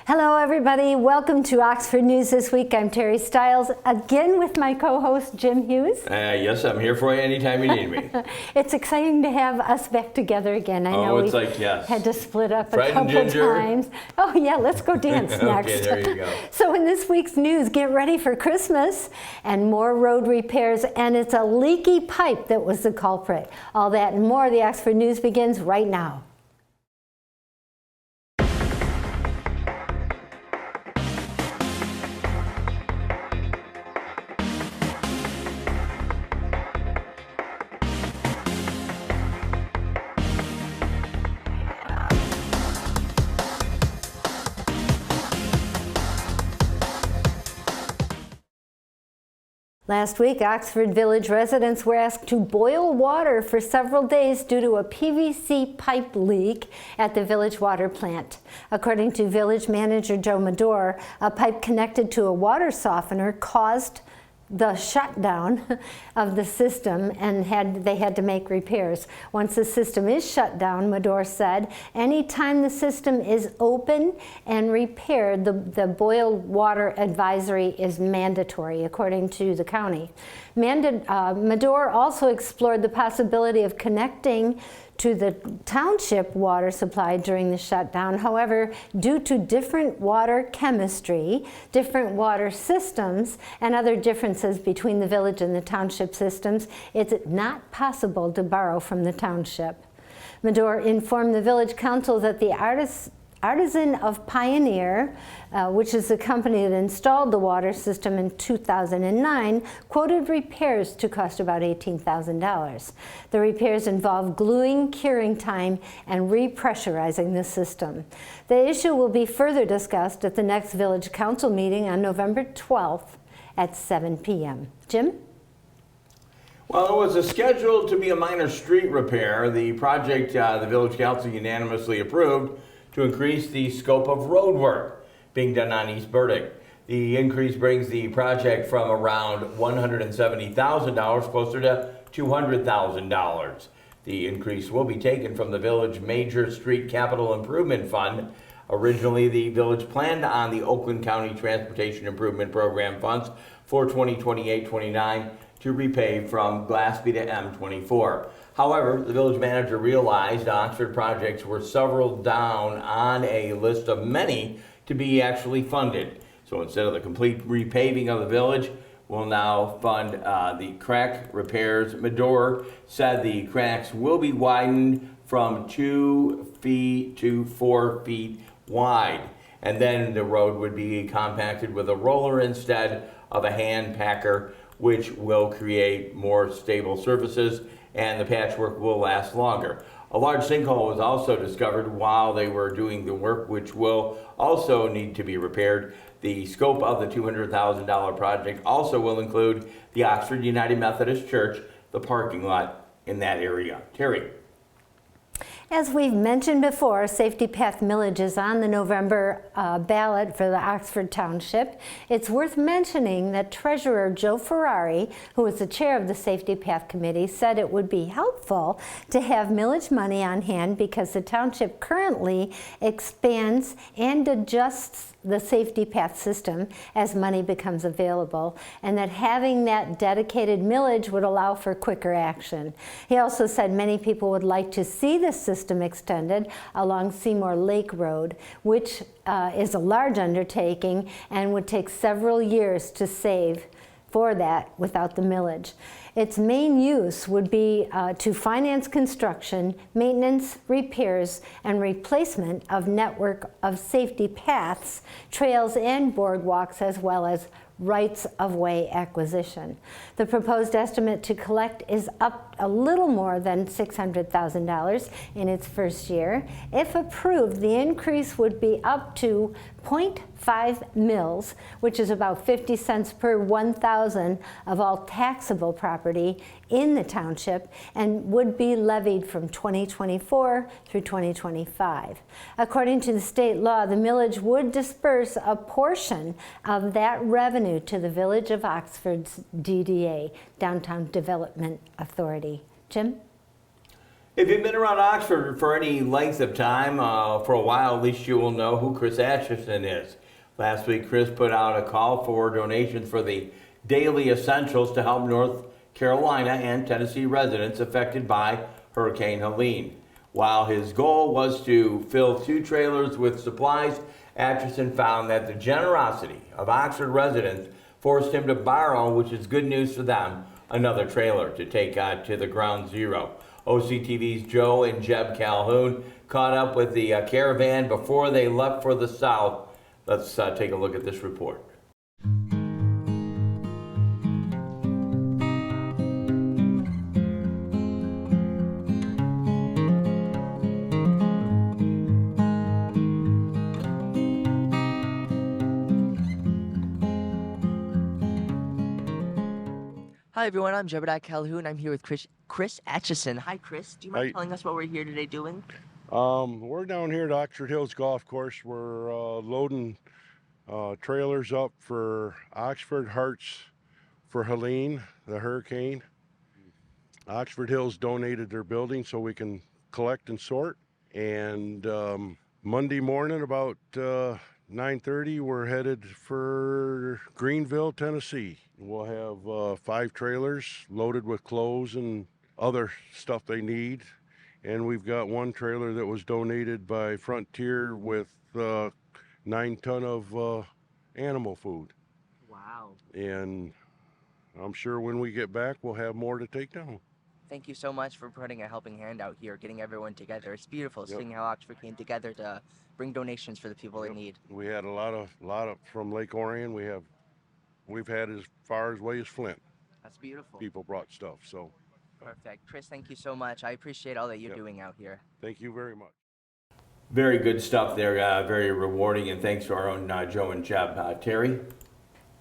Hello everybody, welcome to Oxford News This Week. I'm Terry Stiles, again with my co-host Jim Hughes. Yes, I'm here for you anytime you need me. It's exciting to have us back together again. I know we had to split up a couple times. Oh yeah, let's go dance next. Okay, there you go. So in this week's news, get ready for Christmas and more road repairs, and it's a leaky pipe that was the culprit. All that and more, the Oxford News begins right now. Last week, Oxford Village residents were asked to boil water for several days due to a PVC pipe leak at the village water plant. According to village manager Joe Medore, a pipe connected to a water softener caused the shutdown of the system, and they had to make repairs. Once the system is shut down, Medore said, anytime the system is open and repaired, the boiled water advisory is mandatory, according to the county. Medore also explored the possibility of connecting to the township water supply during the shutdown. However, due to different water chemistry, different water systems, and other differences between the village and the township systems, it's not possible to borrow from the township. Medore informed the village council that the Artisan of Pioneer, which is the company that installed the water system in 2009, quoted repairs to cost about $18,000. The repairs involve gluing, curing time, and repressurizing the system. The issue will be further discussed at the next village council meeting on November 12th at 7 p.m. Jim? Well, it was scheduled to be a minor street repair. The project the village council unanimously approved to increase the scope of road work being done on East Burdick. The increase brings the project from around $170,000 closer to $200,000. The increase will be taken from the village major street capital improvement fund. Originally, the village planned on the Oakland County Transportation Improvement Program funds for 2028-29 to repay from Glassby to M24. However, the village manager realized Oxford projects were several down on a list of many to be actually funded. So instead of the complete repaving of the village, we'll now fund the crack repairs. Medore said the cracks will be widened from 2 feet to 4 feet wide. And then the road would be compacted with a roller instead of a hand packer, which will create more stable surfaces, and the patchwork will last longer. A large sinkhole was also discovered while they were doing the work, which will also need to be repaired. The scope of the $200,000 project also will include the Oxford United Methodist Church, the parking lot in that area. Terry. As we've mentioned before, Safety Path Millage is on the November ballot for the Oxford Township. It's worth mentioning that Treasurer Joe Ferrari, who is the chair of the Safety Path Committee, said it would be helpful to have millage money on hand because the township currently expands and adjusts the safety path system as money becomes available, and that having that dedicated millage would allow for quicker action. He also said many people would like to see the system extended along Seymour Lake Road, which is a large undertaking and would take several years to save for that without the millage. Its main use would be to finance construction, maintenance, repairs, and replacement of network of safety paths, trails, and boardwalks, as well as rights-of-way acquisition. The proposed estimate to collect is up a little more than $600,000 in its first year. If approved, the increase would be up to 0.5 mils, which is about 50 cents per 1,000 of all taxable property in the township, and would be levied from 2024 through 2025. According to the state law, the millage would disperse a portion of that revenue to the Village of Oxford's DDA, Downtown Development Authority. Jim? If you've been around Oxford for any length of time, for a while at least, you will know who Chris Atchison is. Last week, Chris put out a call for donations for the daily essentials to help North Carolina and Tennessee residents affected by Hurricane Helene. While his goal was to fill 2 trailers with supplies, Atchison found that the generosity of Oxford residents forced him to borrow, which is good news for them, another trailer to take to the ground zero. OCTV's Joe and Jeb Calhoun caught up with the caravan before they left for the south. Let's take a look at this report. Hi everyone, I'm Jebediah Calhoun. I'm here with Chris Atchison. Hi Chris, do you mind telling us what we're here today doing? We're down here at Oxford Hills Golf Course. We're loading trailers up for Oxford Hearts for Helene, the hurricane. Oxford Hills donated their building so we can collect and sort. And Monday morning about 9:30, we're headed for Greenville, Tennessee. We'll have 5 trailers loaded with clothes and other stuff they need. And we've got 1 trailer that was donated by Frontier with 9 ton of animal food. Wow. And I'm sure when we get back, we'll have more to take down. Thank you so much for putting a helping hand out here, getting everyone together. It's beautiful seeing how Oxford came together to bring donations for the people in need. We had a lot of from Lake Orion. We've had as far away as Flint. That's beautiful. People brought stuff, so. Perfect. Chris, thank you so much. I appreciate all that you're doing out here. Thank you very much. Very good stuff there, very rewarding, and thanks to our own Joe and Jeb. Terry?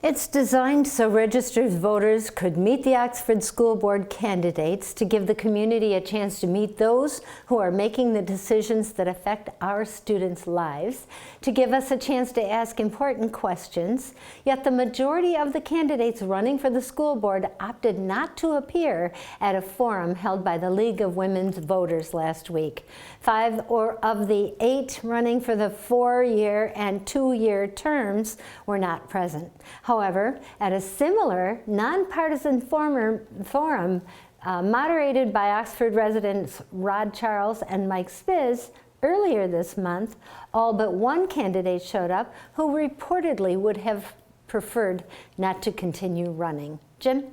It's designed so registered voters could meet the Oxford School Board candidates to give the community a chance to meet those who are making the decisions that affect our students' lives, to give us a chance to ask important questions. Yet the majority of the candidates running for the school board opted not to appear at a forum held by the League of Women's Voters last week. 5 of the 8 running for the 4-year and 2-year terms were not present. However, at a similar nonpartisan forum moderated by Oxford residents Rod Charles and Mike Spiz earlier this month, all but 1 candidate showed up who reportedly would have preferred not to continue running. Jim?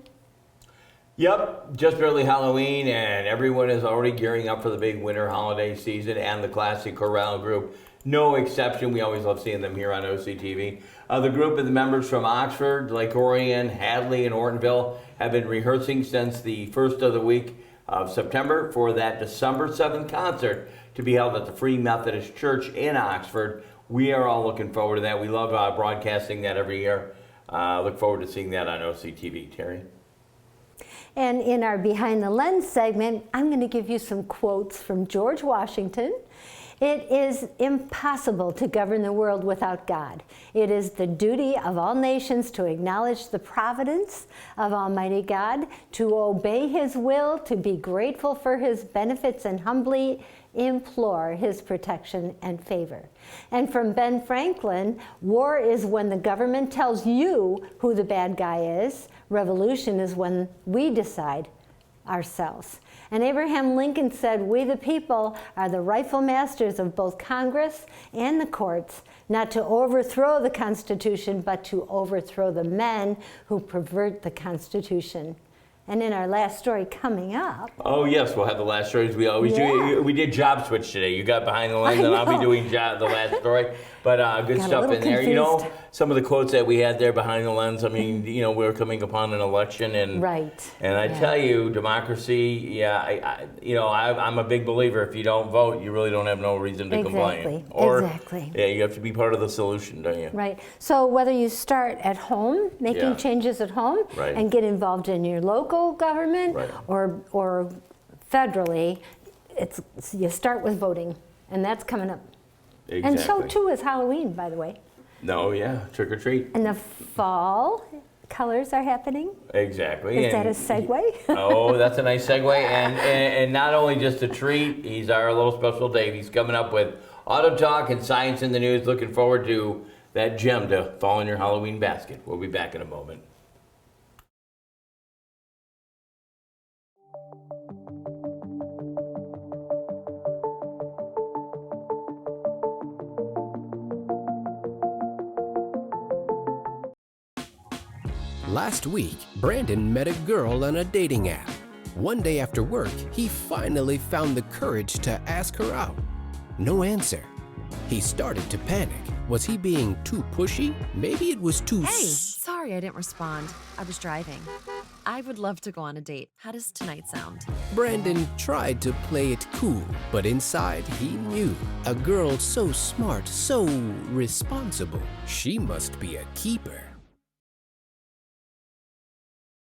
Yep, just barely Halloween, and everyone is already gearing up for the big winter holiday season and the classic chorale group. No exception. We always love seeing them here on OCTV. The group of the members from Oxford, Lake Orion, Hadley, and Ortonville have been rehearsing since the first of the week of September for that December 7th concert to be held at the Free Methodist Church in Oxford. We are all looking forward to that. We love broadcasting that every year. Look forward to seeing that on OCTV. Terry? And in our Behind the Lens segment, I'm going to give you some quotes from George Washington. It is impossible to govern the world without God. It is the duty of all nations to acknowledge the providence of Almighty God, to obey His will, to be grateful for His benefits, and humbly implore His protection and favor. And from Ben Franklin, war is when the government tells you who the bad guy is. Revolution is when we decide ourselves. And Abraham Lincoln said, "We the people are the rightful masters of both Congress and the courts, not to overthrow the Constitution, but to overthrow the men who pervert the Constitution." And in our last story coming up. Oh, yes, we'll have the last stories. We always do. We did job switch today. You got Behind the Lens, and I'll be doing the last story. But good stuff in there. Confused. You know, some of the quotes that we had there behind the lens, I mean, you know, we're coming upon an election. And And I tell you, democracy, I'm a big believer. If you don't vote, you really don't have no reason to complain. Exactly. Yeah, you have to be part of the solution, don't you? Right. So whether you start at home, making changes at home, and get involved in your local government, or federally, you start with voting, and that's coming up. Exactly. And so too is Halloween, by the way. No, trick or treat. And the fall colors are happening. Exactly. Is that a And segue? Oh, that's a nice segue. And not only just a treat, he's our little special Dave. He's coming up with Auto Talk and Science in the News. Looking forward to that gem to fall in your Halloween basket. We'll be back in a moment. Last week, Brandon met a girl on a dating app. One day after work, he finally found the courage to ask her out. No answer. He started to panic. Was he being too pushy? Maybe it was too Hey, sorry I didn't respond. I was driving. I would love to go on a date. How does tonight sound? Brandon tried to play it cool, but inside he knew. A girl so smart, so responsible. She must be a keeper.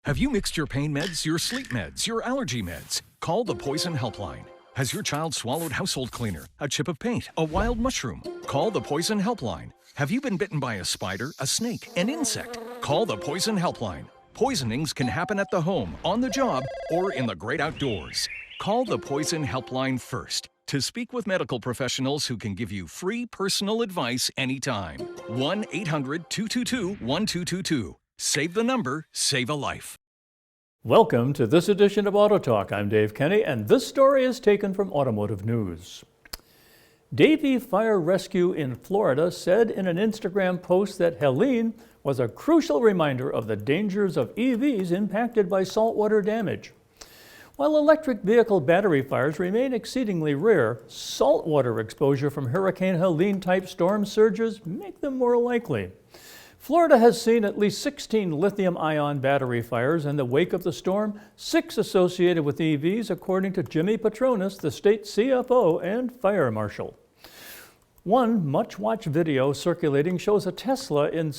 Have you mixed your pain meds, your sleep meds, your allergy meds? Call the Poison Helpline. Has your child swallowed household cleaner, a chip of paint, a wild mushroom? Call the Poison Helpline. Have you been bitten by a spider, a snake, an insect? Call the Poison Helpline. Poisonings can happen at the home, on the job, or in the great outdoors. Call the Poison Helpline first to speak with medical professionals who can give you free personal advice anytime. 1-800-222-1222. Save the number, save a life. Welcome to this edition of Auto Talk. I'm Dave Kenny, and this story is taken from Automotive News. Davie Fire Rescue in Florida said in an Instagram post that Helene was a crucial reminder of the dangers of EVs impacted by saltwater damage. While electric vehicle battery fires remain exceedingly rare, saltwater exposure from Hurricane Helene-type storm surges make them more likely. Florida has seen at least 16 lithium-ion battery fires in the wake of the storm, 6 associated with EVs, according to Jimmy Petronas, the state CFO and fire marshal. One much-watched video circulating shows a Tesla in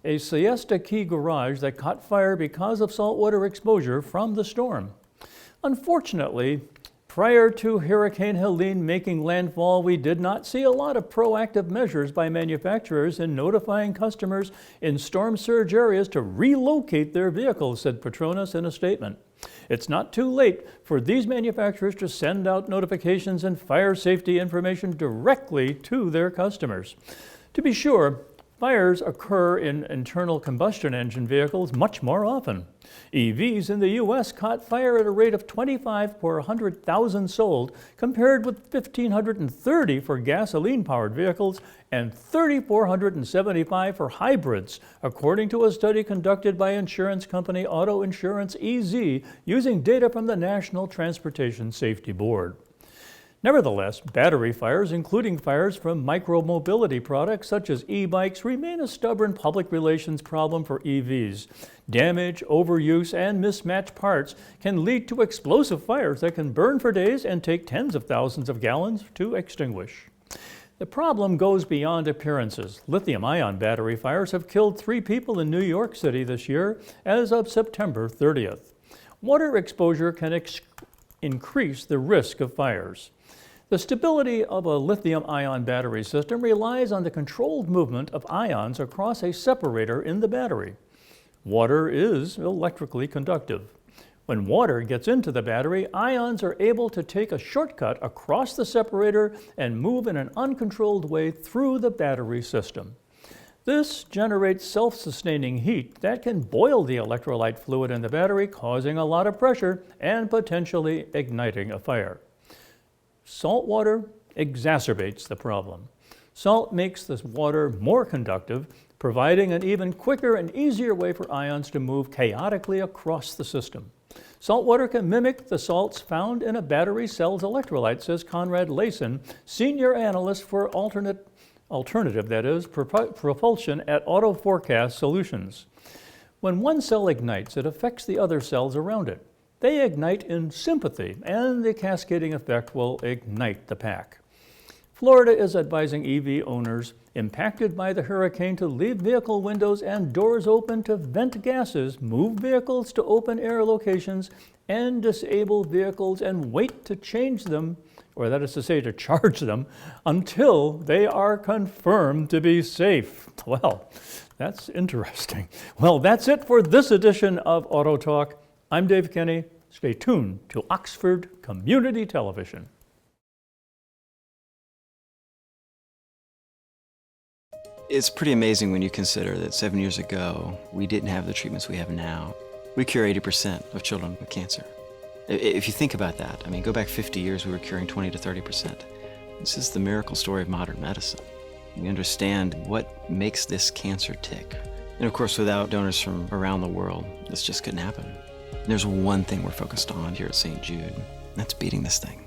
a Siesta Key garage that caught fire because of saltwater exposure from the storm. Unfortunately, prior to Hurricane Helene making landfall, we did not see a lot of proactive measures by manufacturers in notifying customers in storm surge areas to relocate their vehicles, said Petronas in a statement. It's not too late for these manufacturers to send out notifications and fire safety information directly to their customers. To be sure, fires occur in internal combustion engine vehicles much more often. EVs in the U.S. caught fire at a rate of 25 per 100,000 sold, compared with 1,530 for gasoline-powered vehicles and 3,475 for hybrids, according to a study conducted by insurance company Auto Insurance EZ using data from the National Transportation Safety Board. Nevertheless, battery fires, including fires from micro-mobility products such as e-bikes, remain a stubborn public relations problem for EVs. Damage, overuse, and mismatched parts can lead to explosive fires that can burn for days and take tens of thousands of gallons to extinguish. The problem goes beyond appearances. Lithium-ion battery fires have killed 3 people in New York City this year as of September 30th. Water exposure can increase the risk of fires. The stability of a lithium-ion battery system relies on the controlled movement of ions across a separator in the battery. Water is electrically conductive. When water gets into the battery, ions are able to take a shortcut across the separator and move in an uncontrolled way through the battery system. This generates self-sustaining heat that can boil the electrolyte fluid in the battery, causing a lot of pressure and potentially igniting a fire. Salt water exacerbates the problem. Salt makes this water more conductive, providing an even quicker and easier way for ions to move chaotically across the system. Salt water can mimic the salts found in a battery cell's electrolyte, says Conrad Layson, senior analyst for alternative propulsion at Auto Forecast Solutions. When one cell ignites, it affects the other cells around it. They ignite in sympathy, and the cascading effect will ignite the pack. Florida is advising EV owners impacted by the hurricane to leave vehicle windows and doors open to vent gases, move vehicles to open air locations, and disable vehicles and wait to change them, or that is to say to charge them, until they are confirmed to be safe. Well, That's interesting. Well, that's it for this edition of Auto Talk. I'm Dave Kenny. Stay tuned to Oxford Community Television. It's pretty amazing when you consider that 7 years ago, we didn't have the treatments we have now. We cure 80% of children with cancer. If you think about that, I mean, go back 50 years, we were curing 20 to 30%. This is the miracle story of modern medicine. We understand what makes this cancer tick. And of course, without donors from around the world, this just couldn't happen. There's one thing we're focused on here at St. Jude, and that's beating this thing.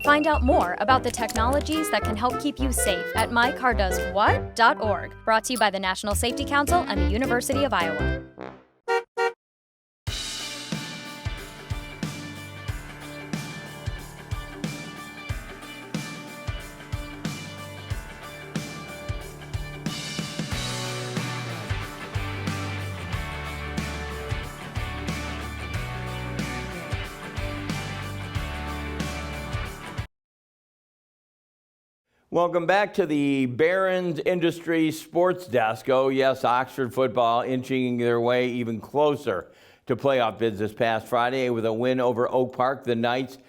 Find out more about the technologies that can help keep you safe at mycardoeswhat.org. Brought to you by the National Safety Council and the University of Iowa. Welcome back to the Barron's Industries Sports Desk. Oh yes, Oxford football inching their way even closer to playoff bids this past Friday with a win over Oak Park. The night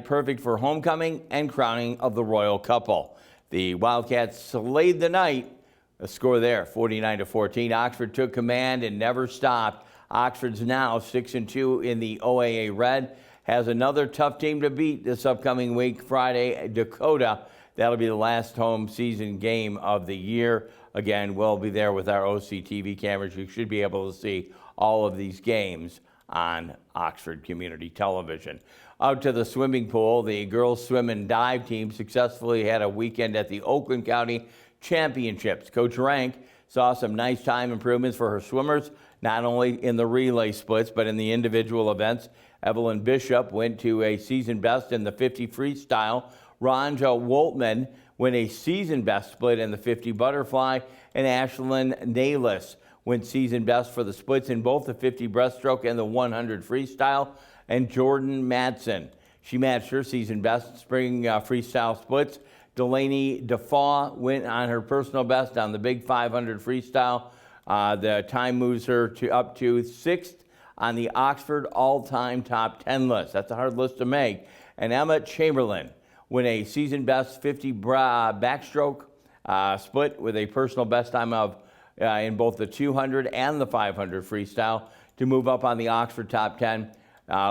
perfect for homecoming and crowning of the royal couple. The Wildcats slayed the night. A score there, 49-14. Oxford took command and never stopped. Oxford's now 6-2 in the OAA Red. Has another tough team to beat this upcoming week, Friday, Dakota. That'll be the last home season game of the year. Again, we'll be there with our OCTV cameras. You should be able to see all of these games on Oxford Community Television. Out to the swimming pool, the girls swim and dive team successfully had a weekend at the Oakland County Championships. Coach Rank saw some nice time improvements for her swimmers, not only in the relay splits, but in the individual events. Evelyn Bishop went to a season best in the 50 freestyle. Ronja Woltman went a season best split in the 50 butterfly, and Ashlyn Nayless went season best for the splits in both the 50 breaststroke and the 100 freestyle. And Jordan Madsen, she matched her season best spring freestyle splits. Delaney Defoe went on her personal best on the big 500 freestyle. The time moves her up to 6th on the Oxford all-time top 10 list. That's a hard list to make. And Emma Chamberlain win a season best 50 backstroke split with a personal best time of in both the 200 and the 500 freestyle to move up on the Oxford top 10.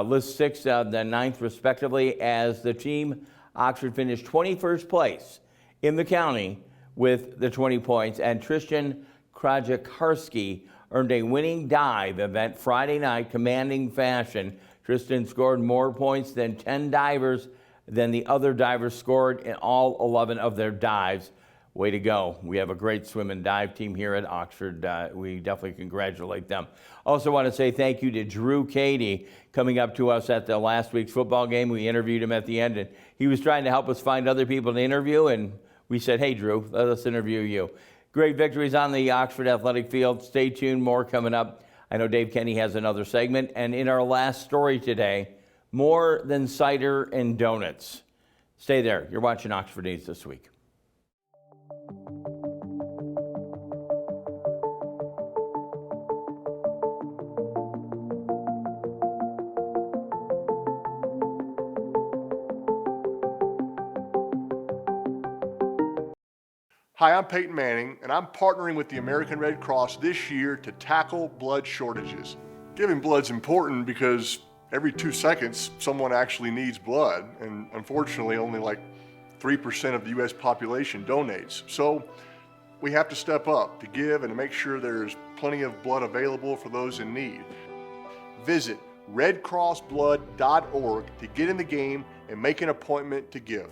List 6th and the 9th respectively, as the team Oxford finished 21st place in the county with the 20 points, and Tristan Krajakarski earned a winning dive event Friday night, commanding fashion. Tristan scored more points than 10 divers than the other divers scored in all 11 of their dives. Way to go. We have a great swim and dive team here at Oxford. We definitely congratulate them. Also want to say thank you to Drew Cady coming up to us at the last week's football game. We interviewed him at the end, and he was trying to help us find other people to interview, and we said, hey, Drew, let us interview you. Great victories on the Oxford Athletic Field. Stay tuned, more coming up. I know Dave Kenny has another segment, and in our last story today, more than cider and donuts. Stay there. You're watching Oxford News This Week. Hi, I'm Peyton Manning, and I'm partnering with the American Red Cross this year to tackle blood shortages. Giving blood's important because every 2 seconds, someone actually needs blood, and unfortunately, only like 3% of the U.S. population donates. So we have to step up to give and to make sure there's plenty of blood available for those in need. Visit redcrossblood.org to get in the game and make an appointment to give.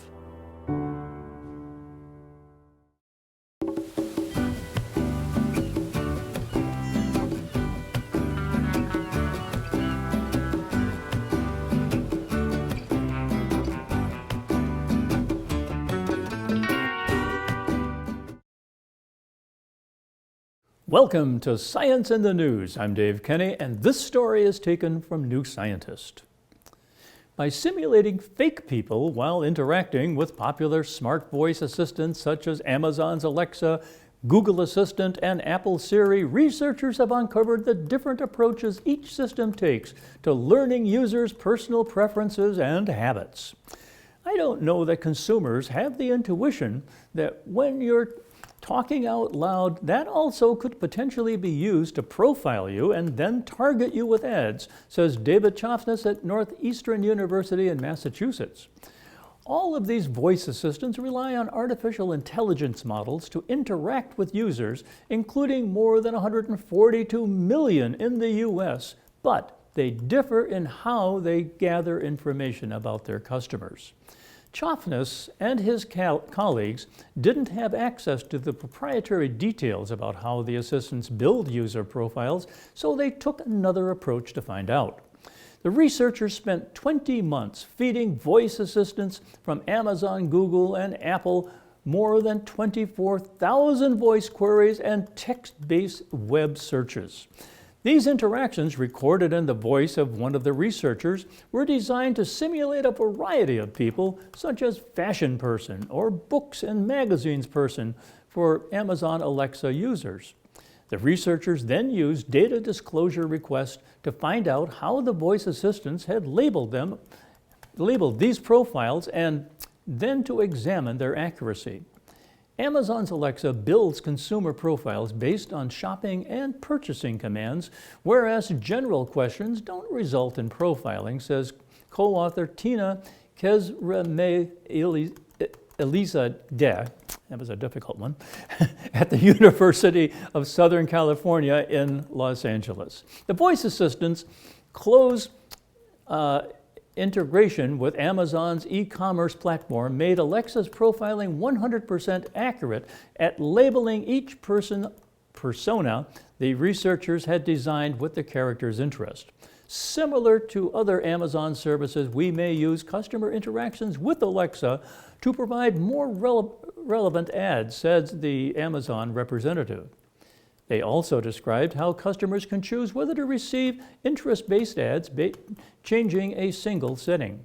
Welcome to Science in the News. I'm Dave Kenny, and this story is taken from New Scientist. By simulating fake people while interacting with popular smart voice assistants such as Amazon's Alexa, Google Assistant, and Apple Siri, researchers have uncovered the different approaches each system takes to learning users' personal preferences and habits. I don't know that consumers have the intuition that when you're talking out loud, that also could potentially be used to profile you and then target you with ads, says David Chofness at Northeastern University in Massachusetts. All of these voice assistants rely on artificial intelligence models to interact with users, including more than 142 million in the US, but they differ in how they gather information about their customers. Chofness and his colleagues didn't have access to the proprietary details about how the assistants build user profiles, so they took another approach to find out. The researchers spent 20 months feeding voice assistants from Amazon, Google, and Apple more than 24,000 voice queries and text-based web searches. These interactions, recorded in the voice of one of the researchers, were designed to simulate a variety of people, such as fashion person or books and magazines person for Amazon Alexa users. The researchers then used data disclosure requests to find out how the voice assistants had labeled these profiles and then to examine their accuracy. Amazon's Alexa builds consumer profiles based on shopping and purchasing commands, whereas general questions don't result in profiling, says co-author Tina Elisa-De, that was a difficult one, at the University of Southern California in Los Angeles. The voice assistants close integration with Amazon's e-commerce platform made Alexa's profiling 100% accurate at labeling each persona the researchers had designed with the character's interest. Similar to other Amazon services, we may use customer interactions with Alexa to provide more relevant ads, says the Amazon representative. They also described how customers can choose whether to receive interest-based ads, changing a single setting.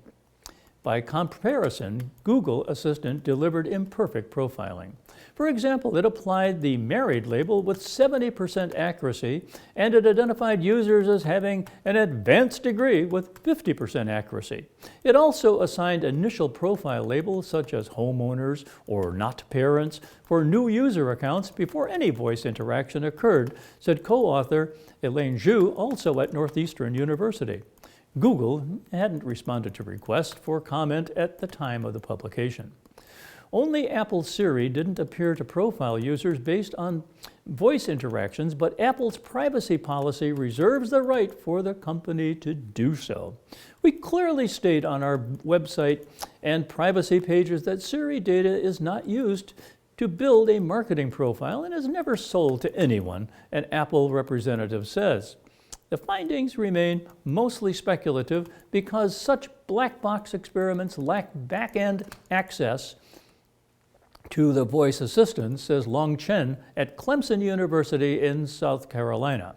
By comparison, Google Assistant delivered imperfect profiling. For example, it applied the married label with 70% accuracy, and it identified users as having an advanced degree with 50% accuracy. It also assigned initial profile labels such as homeowners or not parents for new user accounts before any voice interaction occurred, said co-author Elaine Zhu, also at Northeastern University. Google hadn't responded to requests for comment at the time of the publication. Only Apple Siri didn't appear to profile users based on voice interactions, but Apple's privacy policy reserves the right for the company to do so. We clearly state on our website and privacy pages that Siri data is not used to build a marketing profile and is never sold to anyone, an Apple representative says. The findings remain mostly speculative because such black box experiments lack back-end access to the voice assistant, says Long Chen at Clemson University in South Carolina.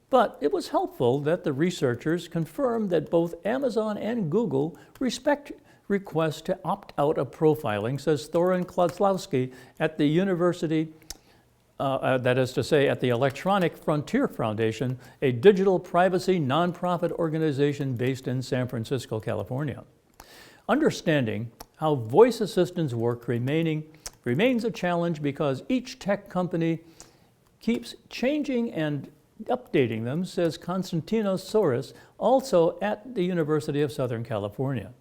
But it was helpful that the researchers confirmed that both Amazon and Google respect requests to opt out of profiling, says Thorin Klodslowski at the university, that is to say at the Electronic Frontier Foundation, a digital privacy nonprofit organization based in San Francisco, California. Understanding how voice assistants work remains a challenge because each tech company keeps changing and updating them, says Konstantinos Soros, also at the University of Southern California.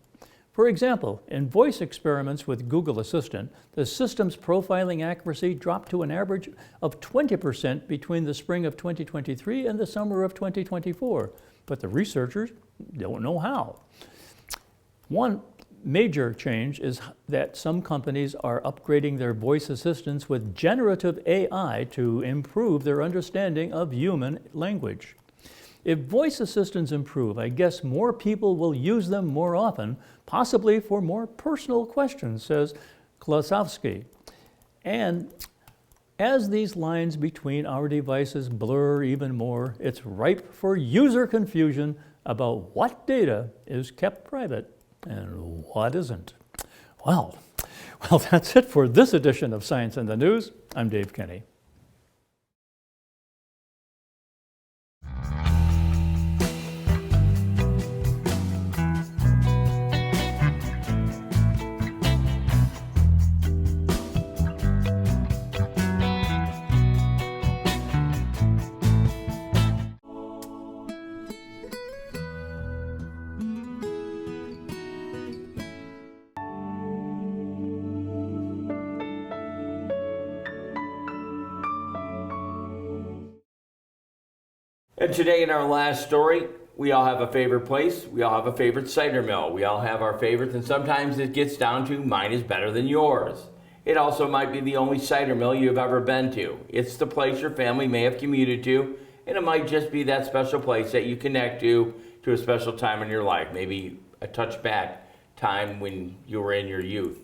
For example, in voice experiments with Google Assistant, the system's profiling accuracy dropped to an average of 20% between the spring of 2023 and the summer of 2024, but the researchers don't know how. One major change is that some companies are upgrading their voice assistants with generative AI to improve their understanding of human language. If voice assistants improve, I guess more people will use them more often, possibly for more personal questions, says Klasowski. And as these lines between our devices blur even more, it's ripe for user confusion about what data is kept private and what isn't. Well, that's it for this edition of Science in the News. I'm Dave Kenny. And today in our last story, we all have a favorite place. We all have a favorite cider mill. We all have our favorites, and sometimes it gets down to mine is better than yours. It also might be the only cider mill you've ever been to. It's the place your family may have commuted to, and it might just be that special place that you connect to a special time in your life, maybe a touchback time when you were in your youth.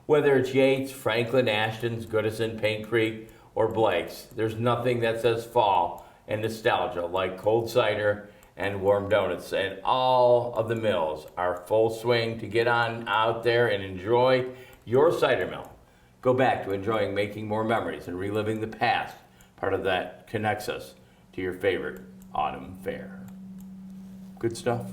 Whether it's Yates, Franklin, Ashton's, Goodison, Paint Creek, or Blake's, there's nothing that says fall and nostalgia like cold cider and warm donuts. And all of the mills are full swing to get on out there and enjoy your cider mill. Go back to enjoying making more memories and reliving the past. Part of that connects us to your favorite autumn fair. Good stuff.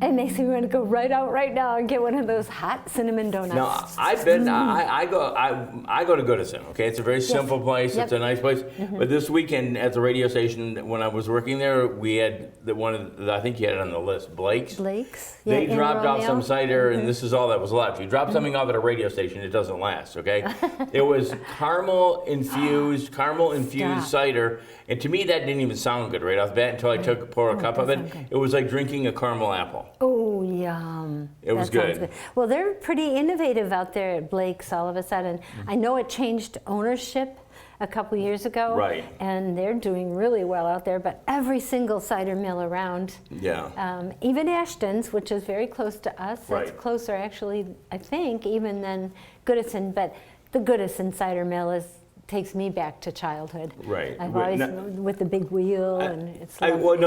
It makes me want to go right out right now and get one of those hot cinnamon donuts. Now, I've been, I go to Goodison, okay? It's a very simple place. Yep. It's a nice place. But this weekend at the radio station, when I was working there, we had I think you had it on the list, Blake's. Yeah, They dropped off some cider, and this is all that was left. You drop something off at a radio station, it doesn't last, okay? It was caramel infused cider. And to me, that didn't even sound good right off the bat until I poured a cup of it. It was like drinking a caramel apple. Oh, yum. It was good. Well, they're pretty innovative out there at Blake's all of a sudden. I know it changed ownership a couple years ago. Right. And they're doing really well out there, but every single cider mill around. Yeah. Even Ashton's, which is very close to us. Right. It's closer, actually, I think, even than Goodison. But the Goodison cider mill takes me back to childhood. Right. I've always, with the big wheel, and it's lovely.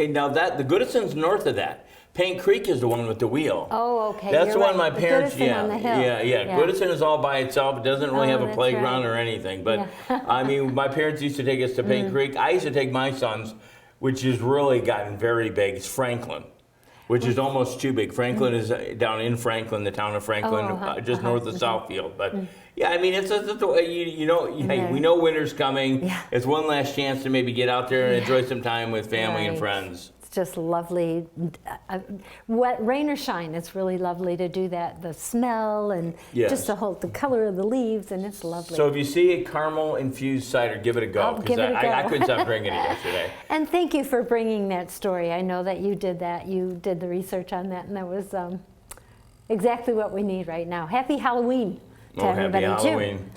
Now the Goodison's north of that. Paint Creek is the one with the wheel. Oh, okay. That's the one right. my parents, Goodison on the hill. Yeah. Goodison is all by itself. It doesn't really have a playground or anything. But I mean, my parents used to take us to Paint Creek. I used to take my sons, which has really gotten very big. It's Franklin, which is almost too big. Franklin is down in Franklin, the town of Franklin, just north of Southfield. But yeah, I mean, it's we know winter's coming. Yeah. It's one last chance to maybe get out there and enjoy some time with family and friends. It's just lovely. Wet, rain or shine, it's really lovely to do that. The smell and just the color of the leaves, and it's lovely. So if you see a caramel infused cider, give it a go. Give it a go. I couldn't stop drinking it yesterday. And thank you for bringing that story. I know that you did that. You did the research on that, and that was exactly what we need right now. Happy Halloween to everybody, happy Halloween.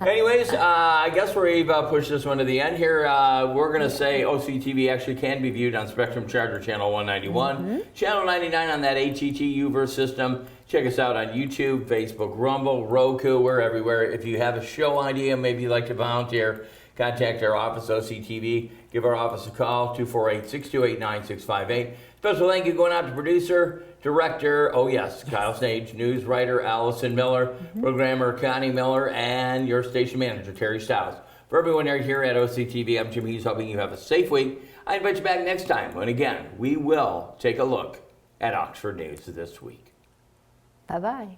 Anyways, I guess we've pushed this one to the end here. We're going to say OCTV actually can be viewed on Spectrum Charter Channel 191, Channel 99 on that ATT UVerse system. Check us out on YouTube, Facebook, Rumble, Roku. We're everywhere. If you have a show idea, maybe you'd like to volunteer, contact our office, OCTV. Give our office a call, 248-628-9658. Special thank you going out to producer, director, Kyle Snage, news writer, Allison Miller, programmer, Connie Miller, and your station manager, Terry Stiles. For everyone here at OCTV, I'm Jim Hughes, hoping you have a safe week. I invite you back next time when, again, we will take a look at Oxford News this week. Bye-bye.